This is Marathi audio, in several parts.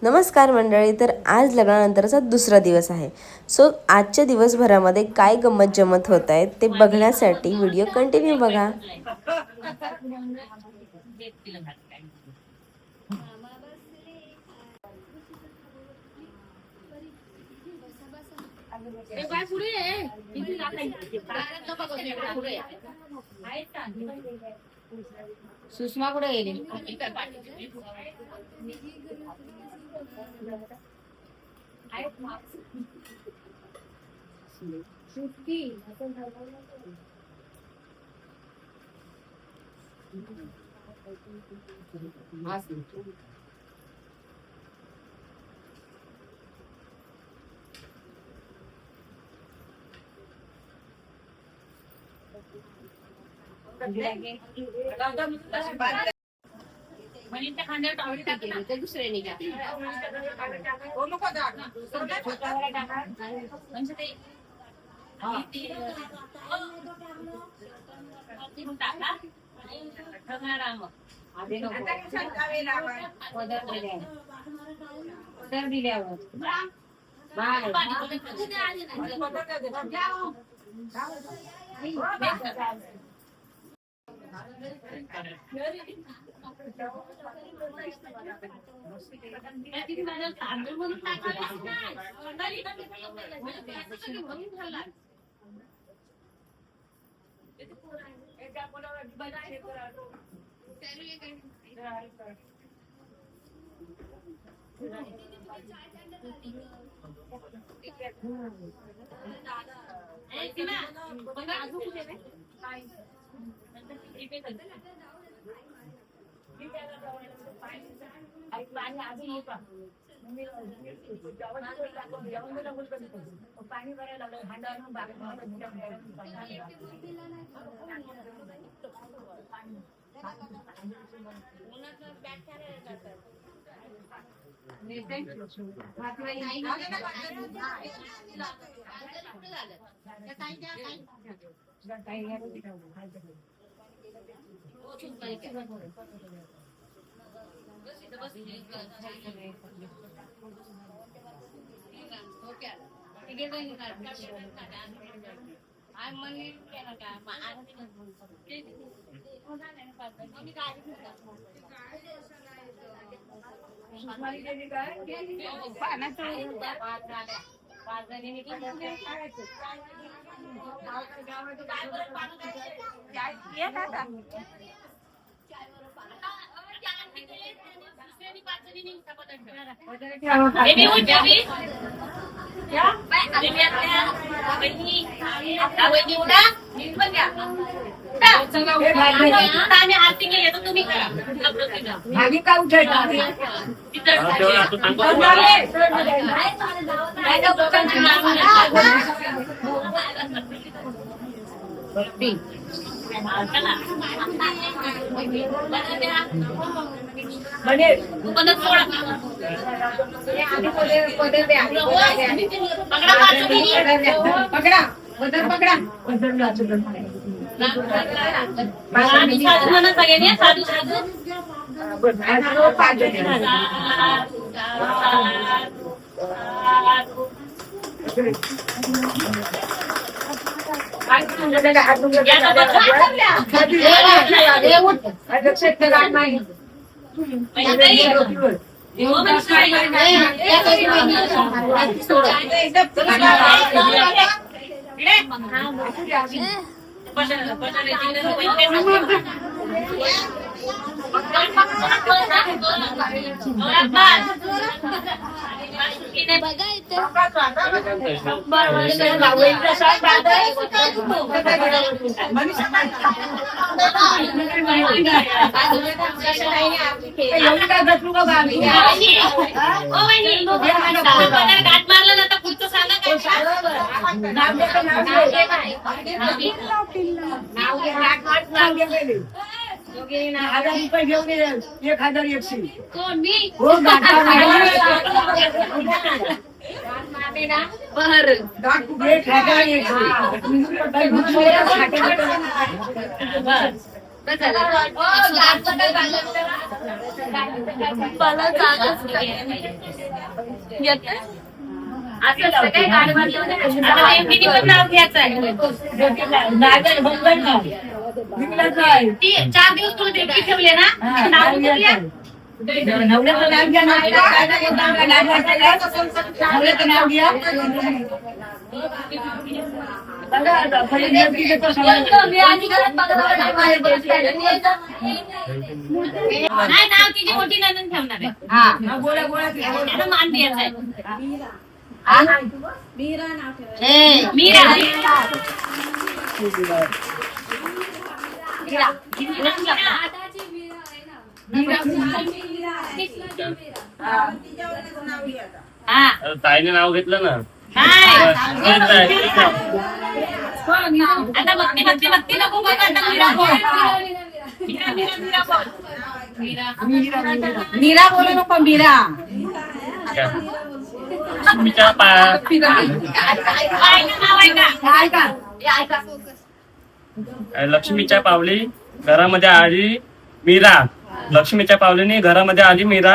नमस्कार मंडळी. तर आज लग्नानंतरचा दुसरा दिवस आहे. सो आजच्या दिवसभरामध्ये काय गंमत जमत होत आहे ते बघण्यासाठी व्हिडिओ कंटिन्यू बघा. सुषमा कुठे गेली? मनीच्या खांद्यावर टावरी टाकली तर दुसऱ्याने घ्या. म्हणजे ते टाका पदर दिल्यावर पाणी अजून येऊ का? पाणी भरायला लागलं भांडावरून आरती केली तर तुम्ही करा. ₹1000 घेऊन 1100 कोण मी हो बर मला जागच नाही. येतंय? असं असतं काय गाडीमध्ये? आता नेमकी पण नाव घ्यायचं आहे. ती 4 दिवस तुला देवकी ठेवले ना, नाव घेऊया. नवऱ्याचं नाव घ्या, नवऱ्याचं नाव घ्या. नाही, नाव तिची मोठी नंदन ठेवणार आहे. त्यांना मान द्यायचा आहे. मीरा. ताईने नाव घेतलं ना. आता भक्ती नको बोल, आता मीरा बोल. मीरा बोल. मीरा बोलू नको, मीरा. लक्ष्मीच्या लक्ष्मीच्या पावली घरामध्ये आली मीरा. लक्ष्मीच्या पावलीने घरामध्ये आली मीरा.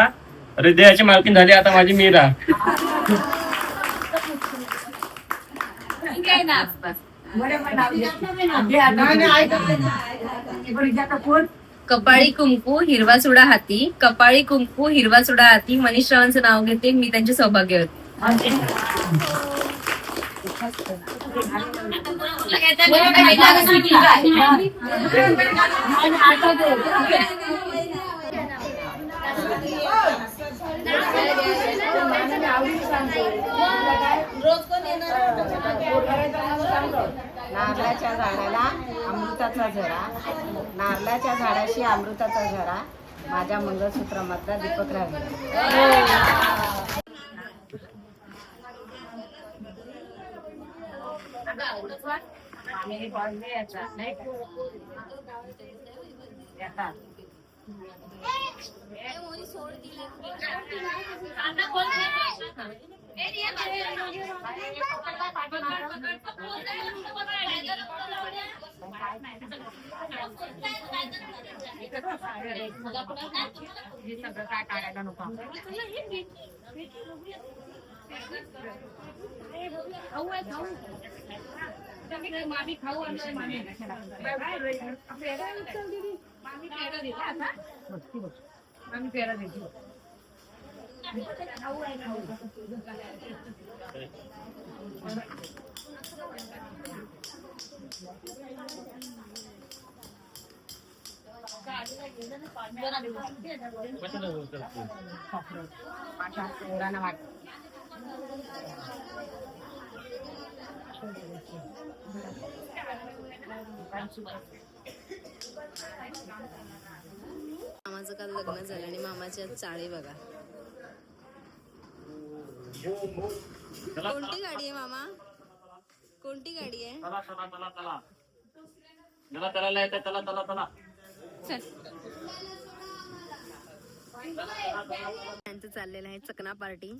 हृदयाची मालकीन झाली आता माझी मीरा. कपाळी कुंकू हिरवा सुडा हाती, कपाळी कुंकू हिरवा सुडा हाती. मनीष रावांचं नाव घेते मी, त्यांचे सौभाग्य होते. नारळाच्या झाडाला अमृताचा झरा, नारळाच्या झाडाशी अमृताचा झरा, माझ्या मंगळसूत्रामधला दीपक राहील. मामाचं काल लग्न झालं आणि मामाच्या चाळे बघा. कोणती गाडी आहे मामा? कोणती गाडी आहे? त्यांचं चाललेलं आहे चकना पार्टी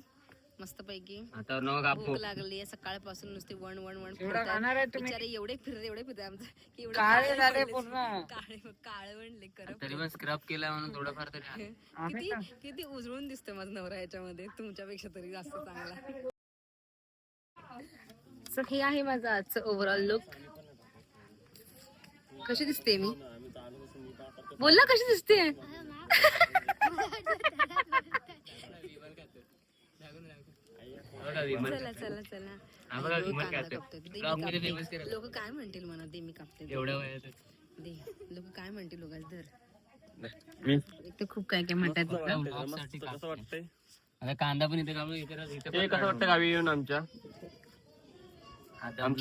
मस्त पैकी. भूक लागली आहे सकाळपासून नुसते वन वन वन बिचारे एवढे फिरते आमचं की एवढे काळवंडले तरी पण स्क्रब केला म्हणून थोडंफार तरी किती किती उजळून दिसतोय माझा नवरा याच्यामध्ये, तुमच्यापेक्षा तरी जास्त चांगला. सो हे आहे माझं आजचं ओव्हरऑल लुक. कशी दिसते मी? बोल ना कशी दिसते? चला चला चला. लोक काय म्हणतील म्हणा दे मी कापते दे. लोक काय म्हणतील लोकांच धर. ते खूप काय काय म्हणतात. कसं वाटतंय? आता कांदा पण इथे कसं वाटतं गावी येऊन आमच्या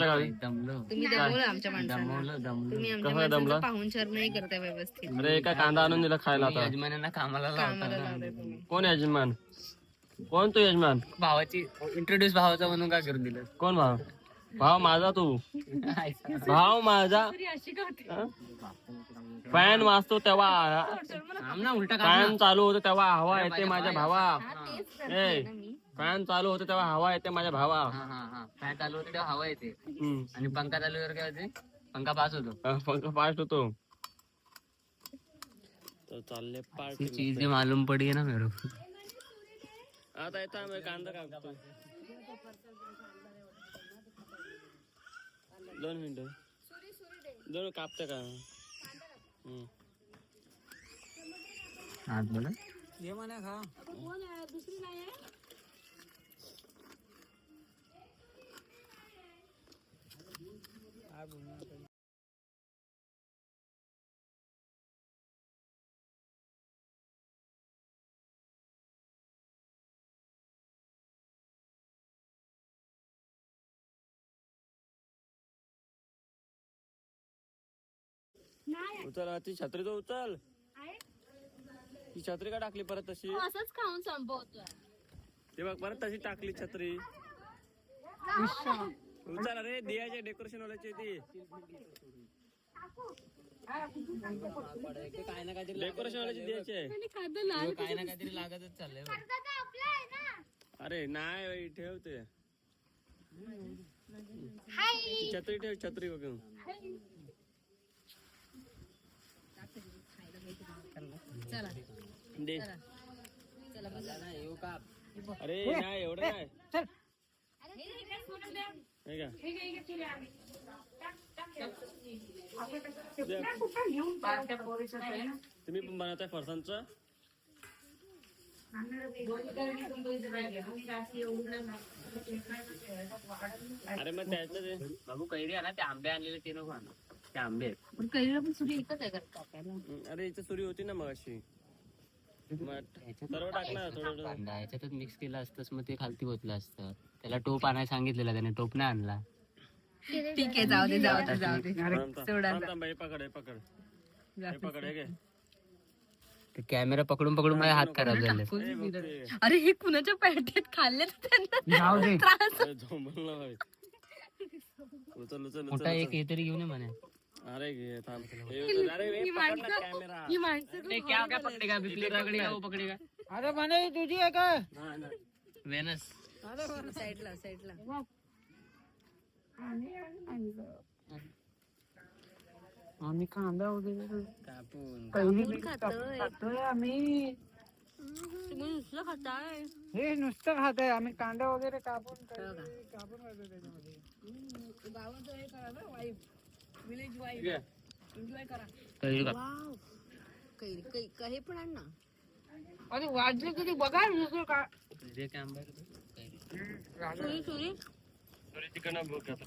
गावी? तुम्ही दमवलं आमच्या माणसाला. तुम्ही आमच्या माणसाला पाहुणचार नाही करताय व्यवस्थित. अरे एका कांदा आणून दिला खायला. आता यजमानांना कामाला लावताय तुम्ही. कोण यजमान? कोण तो यजमान? भावाची इंट्रोड्यूस भावाचा म्हणून काय करून दिलं? कोण भाव? भाव माझा तू. भाव माझा. फॅन वाजतो तेव्हा, फॅन चालू होतो तेव्हा हवा येते माझ्या भावा. फॅन चालू होतो तेव्हा हवा येते माझ्या भावा. फॅन चालू होते तेव्हा हवा येते आणि पंखा चालू काय होते? पंखा पास होतो. पंखा फास्ट होतो. तर चालले ये पार्टी चीजें मालूम पड़ी है ना मेरे को. आता येता मी कांदा कापतो 2 मिनिटं 2 कापते का हात बोला. ये म्हणा खा उचल ती छत्री तो उचल ती छत्री का टाकली परत तशी असंच खाऊन संपवतोय. ते बघ परत तशी टाकली छत्री उचल अरे दियाचे डेकोरेशन वाल्याची ती काय ना काहीतरी डेकोरेशन वाल्याची द्यायची आहे काय ना काहीतरी लागतच चाललंय. अरे नाही ठेवते छत्री ठेव छत्री बघ दे येऊ का अरे नाही एवढं नाही हे का? तुम्ही पण बनवताय फरसांचं अरे मग त्याचं बाबू कैरी आहे ना ते आंबे आणलेले ते नको आणू. ते आंबे आहेत. पण कैरीला पण सुरी एकच आहे करता. अरे इथं सुरी होती ना मग अशी सर्व टाकणार थोडं कांदा ह्याच्यातच मिक्स केलं असतंस मग ते खालती होतलं असतं. त्याला टोप आणायला सांगितलेला त्याने टोप नाही आणला. ठीक आहे जाऊ दे सोडा हे पकड हे पकड हे पकड हे घे. ते कॅमेरा पकडून पकडून माझे हात खराब झाले. हे बघ ते. अरे हे कुणाच्या पॅटेत खाल्ले त्यांना त्रास अरे झोंबलं बाई. उचल उचल मोठा उचल एक हे तरी घेऊन ये म्हणे. अरे घे थांब अरे हे पकड ना कॅमेरा ही माणसं ते क्या क्या पकडेगा बिजली रगडेगा वो पकडेगा. अरे म्हणे तुझी आहे का वेनस साईडला आम्ही कांदा वगैरे कापून कैरी खातोय आम्ही तुम्ही नुसतं खाताय हे नुसतं खातोय आम्ही कांदा वगैरे कापून खातो त्याच्यामध्ये कैरी काप. वाव हे पण आण ना अरे वाजले किती बघा नुसतं का जे काय आंबा आहे ते. सुरी तिकडनं बघ आता.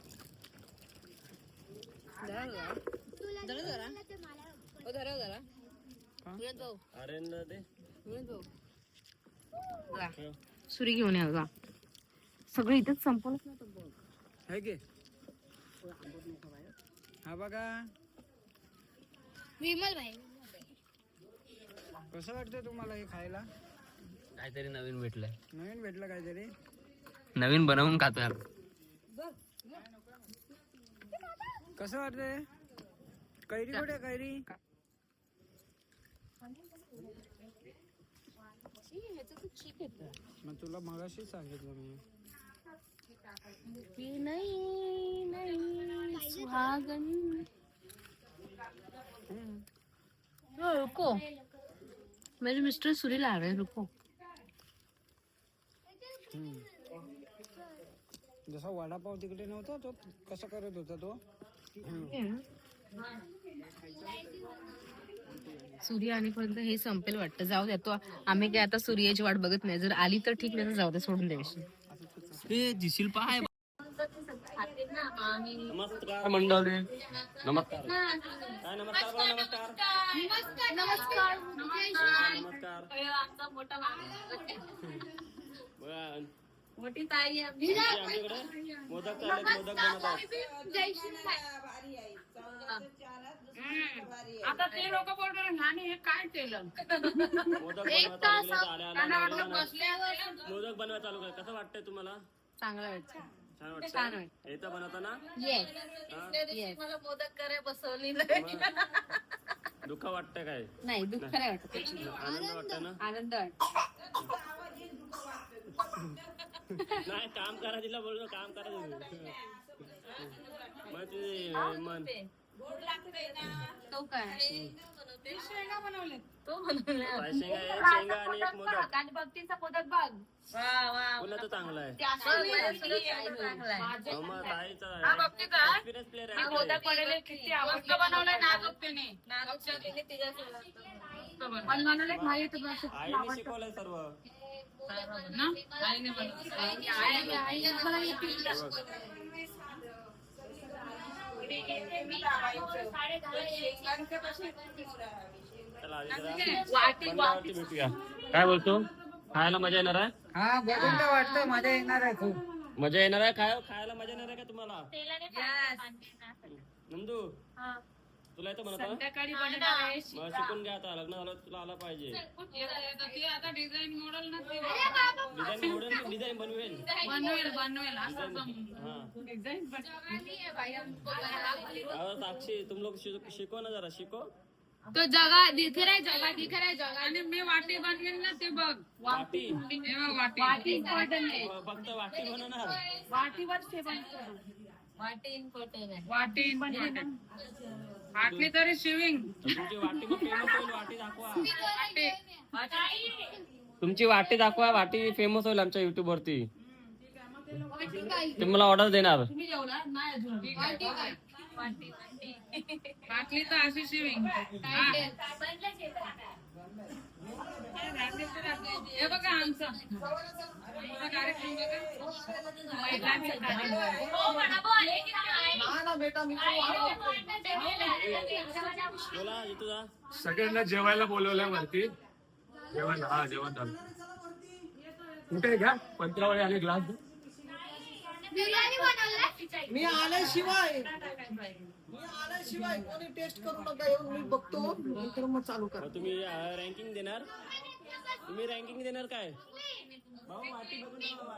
अरे न दे सुरी घेऊन या बघा सगळं इथंच संपवलंच नव्हतं बघ आहे की हा बघा विमल भाई कसं वाटतं तुम्हाला हे खायला काहीतरी नवीन भेटलंय. नवीन भेटलं काहीतरी नवीन बनवून खातोय आम्ही. कसं वाटतंय कैरी कुठे कैरी मग तुला मगाशी सांगितलं मी सुहागन रुको मेरे मिस्टर सुरी ला रहे हैं रुको. जसा वडापाव तिकडे नव्हता तो कसा करत होता तो सूर्य आणीपर्यंत हे संपेल वाटतं जाऊ द्या तो आम्ही काय आता सूर्याची वाट बघत नाही जर आली तर ठीक नाही तर जाऊ दे सोडून द्यायची ते दिसील पाय नमस्कार मंडळी नमस्कार काय नमस्कार बोला नमस्कार नमस्कार आमचा मोठा बघा मोठी ताई आमच्याकडे मोदक चालले मोदक बनवतात आता ते लोक बोलणार नानी हे काय केलं मोदक मोदक बनवायला चालू कर कसं वाटतंय तुम्हाला चांगलं वाटतं छान वाटतं येतं बनवताना येस मला मोदक करे बसवली नाही. दुःख वाटतंय काय नाही दुःख नाही वाटत आनंद वाटतंय ना आनंद वाटत नाही काम करा तिला बोललो काम करा मग तुझे मन तो काय बनवले तो बनवला. काय शेंगा आहे? शेंगा आणि एक मोदक. आणि भक्तीचा मोदक बघ. कोणाचं चांगलं आहे? चांगला मग ताईचा एक्सपिरियन्स प्लेअर आहे. मोदक बनवले किती आवडत बनवलाय ना भक्तीने. बनवले माहिती आईने शिकवलंय सर्व. ना आईने चला आधी जरा बनवावरती भेटूया. काय बोलतो? खायला मजा येणार आहे? हा बघून तर वाटतं मजा येणार आहे खूप. मजा येणार आहे? खायला मजा येणार आहे का तुम्हाला? नंदू तुला येतं म्हणत संध्याकाळी बनवणार आहे. मग शिकून घ्या आता. लग्न झालं तुला आला पाहिजे. आता डिझाईन मॉडेल ना ते डिझाईन मॉडेल डिझाईन बनवेल. बनवेल असं अहो, साक्षी तुम लोग शिको ना जरा शिको. तो जगा दिख रहा है जगा आणि मी वाटी बनवेल ना ते बघ. वाटी वाटी इम्पॉर्टंट आहे. फक्त वाटी बनवणार. वाटीवर वाटी इम्पॉर्टंट वाटली तरी शिविंग. तुमची वाटी मग फेमस होईल. वाटी दाखवा. वाटी तुमची वाटी दाखवा. वाटी फेमस होईल आमच्या युट्यूब वरती. तुम्हाला ऑर्डर देणार. तुम्ही जेवला नाही अजून. वाटली तर अशी शिविंग. हे बघा आमचा कार्यक्रम बोला तुझा. सगळ्यांना जेवायला बोलवलंय वरती. जेवण जेवण झालं. कुठे घ्या पंत्रावळी आणि ग्लास. मी आल्याशिवाय कोणी टेस्ट करू नका. येऊन मी बघतो नंतर मग चालू कर. मग तुम्ही रँकिंग देणार? तुम्ही रँकिंग देणार काय? भाऊ वाटी बघून जावा.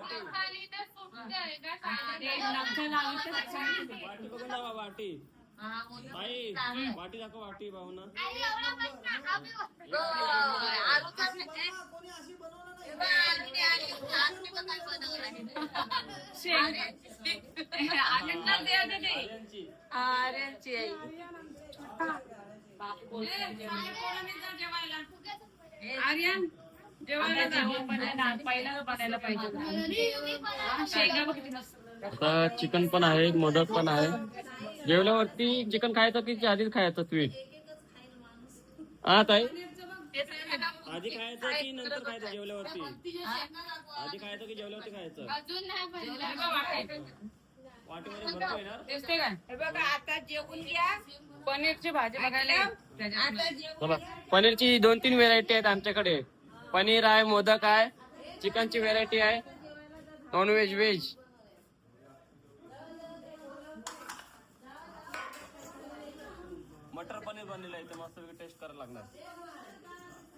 वाटी बघून जावा. वाटी आई वाटी दाखव. वाटी भाऊ ना. आर्यन जेवायला पहिला बनायला पाहिजे. आता चिकन पण आहे. मोदक पण आहे. जेवल्यावरती चिकन खायचं की आधीच खायचं स्वीट? हा ताई आधी खायचं की नंतर खायचं? जेवल्यावरती आधी खायचं की जेवल्यावरती खायचं? वाटीमध्ये भरपूर येणार. दिसते काय? हे बघा आता जेवून घ्या. पनीरची भाजी बघायला. बघा पनीरची 2-3 व्हेरायटी आहेत आमच्याकडे. पनीर आहे, मोदक आहे, चिकनची व्हेरायटी आहे, नॉनव्हेज व्हेज. मटर पनीर बनलेलं आहे. ते मस्त टेस्ट करायला लागणार.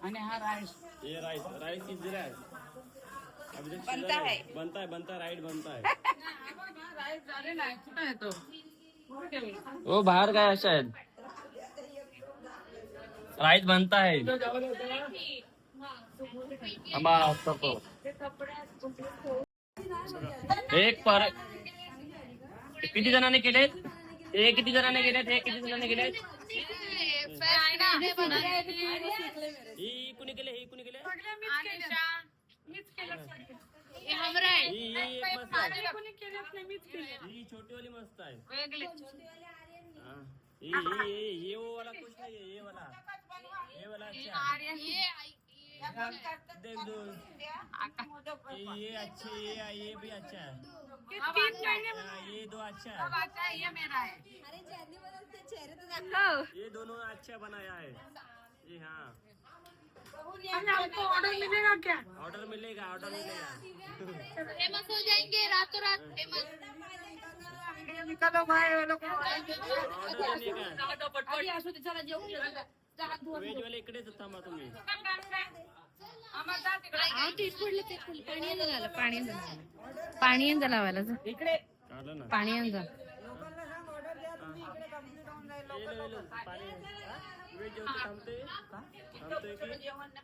आणि हा राईस ये राइस इजी है. अभी तक बनता है राइट बनता है. राईस झालेला आहे. कुठं आहे तो? वो बाहर गया शायद. राइस बनता है. एक पर किती जणांनी केलेत? हे किती जणांनी केलेत? हे किती जणांनी केलेत? ही कुणी केले? हे कुणी केले? ही छोटी वाली मस्त आहे. ये वो वाला कुछ नहीं है. ये वाला अच्छा देख दो. ये अच्छे. ये भी अच्छा है. ये दो अच्छा है. ये दोनों अच्छा बनाया है. ये हाँ हमको ऑर्डर मिलेगा क्या? ऑर्डर मिलेगा. फेमस हो जाएंगे रातों रात. निकालो भाई वो लोग. ऑर्डर देने का. आधी असू दे. चला जेवून घ्या. व्हेज वाले इकडेच थांबा तुम्ही. पाणी आणजा लावायला जा. काढलं ना. पाणी आणजा. पाणी व्हेज जेवतो. थांबतोय की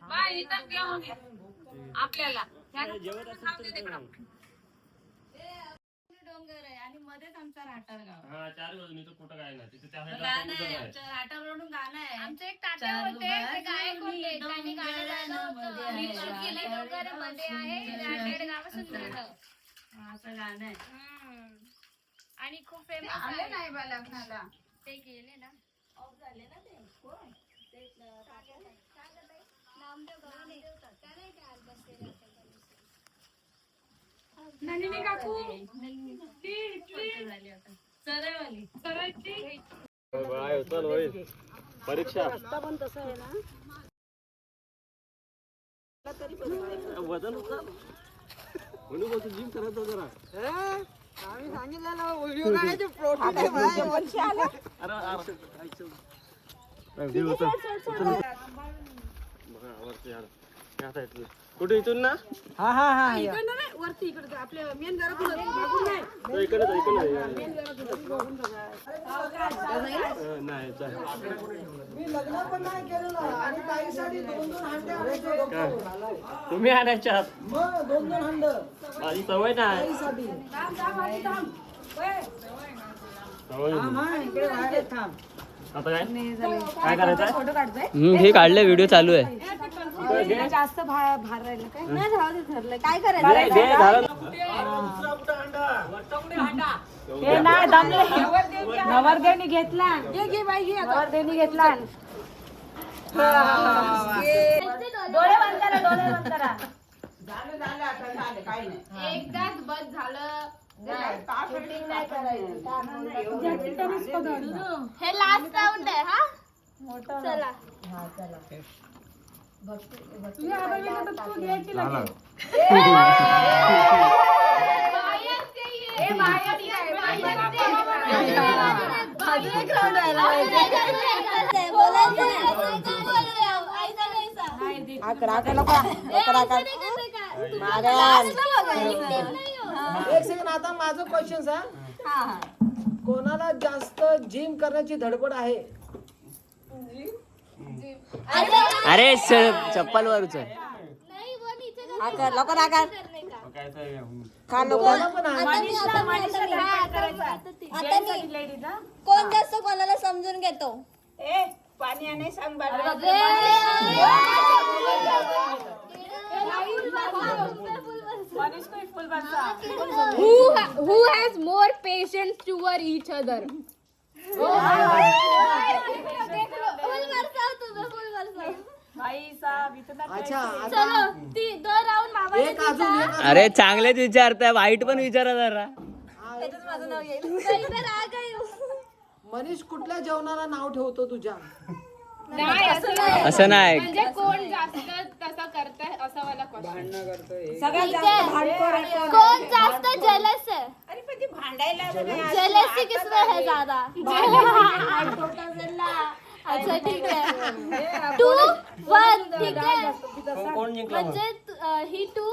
बाय इथं घेऊन घे. आपल्याला जेवत असेल तर डोंगर आहे आणि आणि मध्येच आमचा राहणार गाव. हा 4 बाजूनी तर कुठं काय नाही तिथे त्या गाणं साईडला आहे आमच्या राहटावरून गाणं आहे. आमचे एक तात्या होते ते गायक होते त्यांनी गाणं गायलं होतं रिचूर केले डोंगर मध्ये आहे राटेड गाव सुंदर असं गाणं आहे. आणि खूप फेमस आले नाही बा लग्नाला. ते गेले ना ऑफ झाले ना ते कोण ते नामदेव गव्हाणे त्या नाही ते आज बसलेले नंदिनी काकू झाली आता सरळवाली सरळची काय होतं होईल परीक्षा वजन म्हणून बोलतो जिम करायचं जरा आम्ही सांगितलं ना व्हिडिओ काय ते प्रोटीन आहे बाय, वर्षी आलं. कुठे इथून ना हा हा हा या. वरती इकडे आपल्या मेन घरातून मागून नाही. इकडे नाही मी लग्न पण नाही केलेलं आणि ताईसाठी 2-2 हांडे आणायचे डोक्यावर. तुम्ही आणायच्या आहात मग 2-2 हांड माझी सवय नाही ताईसाठी. सवय हा हा इकडे बाहेर थांब. आता काय करायचं हे काढलं व्हिडिओ चालू आहे. जास्त भार राहिलं काय नाही राहू दे ठरलं काय करायचं हे नाही दमले नवरदेवनी घेतला घे बाई घे नवरदेवनी घेतला डोळे बंद करा डोळे बंद करा झालं आता झालं काही नाही एकदाच बस झालं शूटिंग नाही करायचं हे लास्ट राऊंड आहे हा चला हा चला एक सेकंड आता माझं क्वेश्चन सांग. कोणाला जास्त जिम करण्याची धडपड आहे? अरे चप्पल वरच आहे. कोणाला पण आहे. कोण जास्त कोणाला समजून घेतो पाणी आणि सांग who has more patience toward each other अच्छा आता दो राऊंड मामा एक अजून एक अरे चांगलेच विचारताय वाईट पण विचारा जरा. मनीष कुठल्या जेवणाला नाव ठेवतो तुझ्या? असं नाही. म्हणजे कोण जास्त तसा करताय असं मला कौन जास्त जेलस है अरे पण ती भांडायला जेलसी किसमें है ज्यादा अच्छा ठीक है 2-1 ठीक है कोण जिंकला मग? म्हणजे ही 2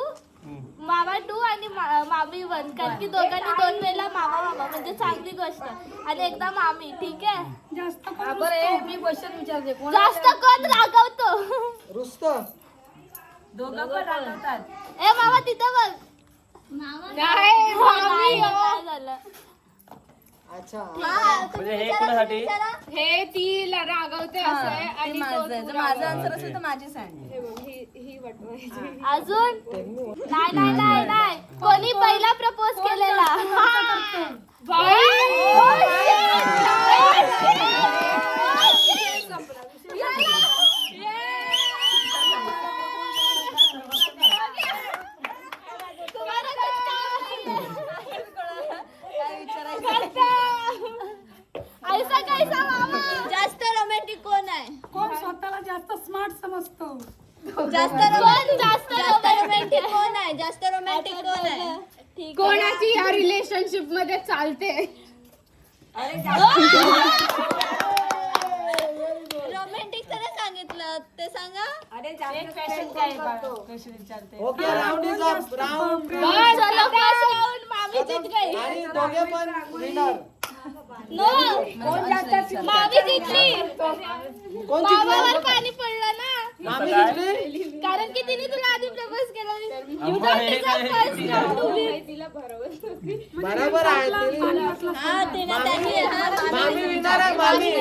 मामा 2 आणि मामी 1 कारण की दोघांनी 2 वेळेला मामा मामा म्हणजे चांगली गोष्ट आणि एकदा मामी ठीक आहे मी क्वेश्चन विचारते कोण जास्त कोण रागवतो रुस्त दोघं पण रागवतात. ए मामा तिथं बघ नाही मामी झालं अच्छा म्हणजे हे कुणासाठी हे ती रागवते असं आहे आणि माझं आन्सर असेल तर माझी सांग. अजून नाही नाही नाही नाही कोणी पहिला प्रपोज केलेला ऐसा कैसा मामा जास्त रोमॅन्टिक कोण आहे कोण स्वतःला जास्त स्मार्ट समजतो? जास्त रोमॅन्टिक कोण आहे जास्त रोमॅन्टिक कोण आहे ठीक कोणाची या रिलेशनशिप मध्ये चालते रोमॅन्टिक तर सांगितलं ते सांगा अरे जास्त फॅशन काय क्वेश्चन विचारते. Okay round is up round चलो फर्स्ट राउंड मामी जीत गई आणि दोघे पण विनर. नो मामी जिंकली कोण जिंकला? मामावर पाणी पडलं ना मामी जिंकली. कारण की तिने तुला आधी प्रपोज केलं. अम्मा, हे काय? बरोबर आहे मामी विनर आहे. मामी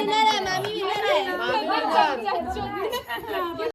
विनर.